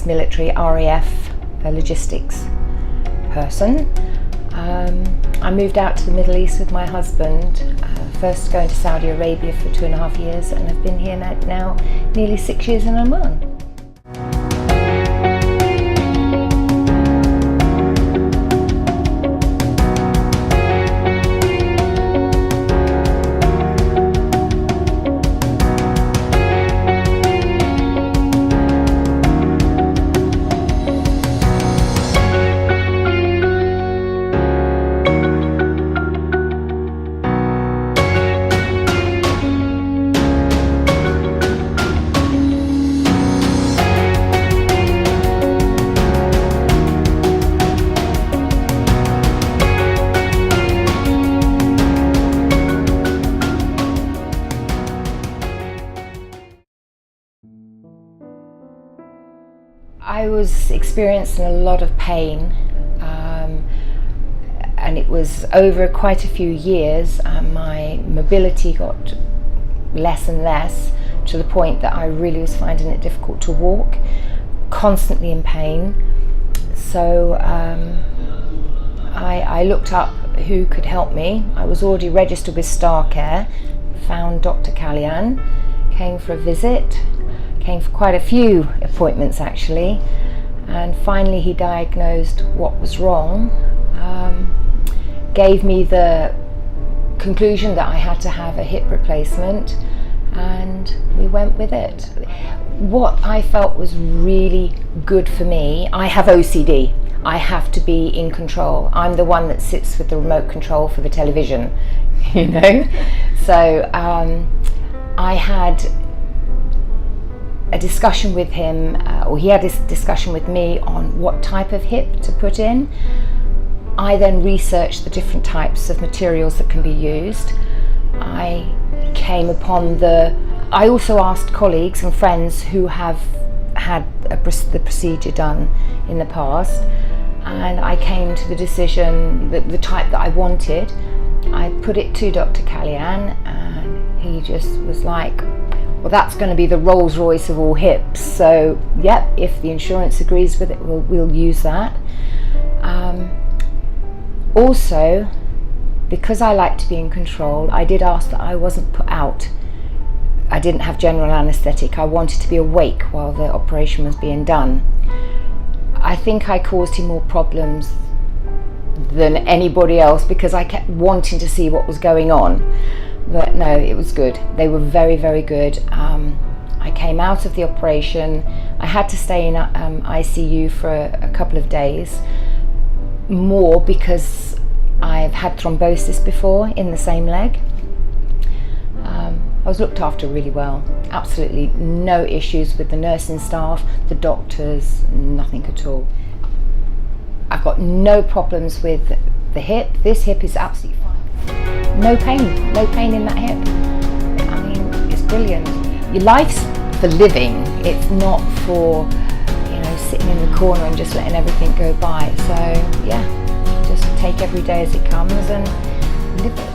ex-military RAF logistics person. I moved out to the Middle East with my husband, first going to Saudi Arabia for 2.5 years, and I've been here now nearly 6 years in Oman. I was experiencing a lot of pain, and it was over quite a few years. My mobility got less and less, to the point that I really was finding it difficult to walk, constantly in pain. So I looked up who could help me. I was already registered with Star Care, found Dr. Kalyan, came for a visit, came for quite a few appointments actually, and finally he diagnosed what was wrong, gave me the conclusion that I had to have a hip replacement, and we went with it. What I felt was really good for me, I have OCD, I have to be in control. I'm the one that sits with the remote control for the television, you know. So I had a discussion with him, or he had this discussion with me on what type of hip to put in. I then researched the different types of materials that can be used. I came upon I also asked colleagues and friends who have had the procedure done in the past, and I came to the decision that the type that I wanted. I put it to Dr. Kalyan, and he just was like, well, that's going to be the Rolls Royce of all hips. So, yep, if the insurance agrees with it, we'll use that. Also, because I like to be in control, I did ask that I wasn't put out. I didn't have general anaesthetic. I wanted to be awake while the operation was being done. I think I caused him more problems than anybody else because I kept wanting to see what was going on. But no, it was good. They were very, very good. I came out of the operation. I had to stay in ICU for a couple of days, more because I've had thrombosis before in the same leg. I was looked after really well. Absolutely no issues with the nursing staff, the doctors, nothing at all. I've got no problems with the hip. This hip is absolutely fine. No pain in that hip. I mean, it's brilliant. Your life's for living. It's not for, you know, sitting in the corner and just letting everything go by. So yeah, just take every day as it comes and live it.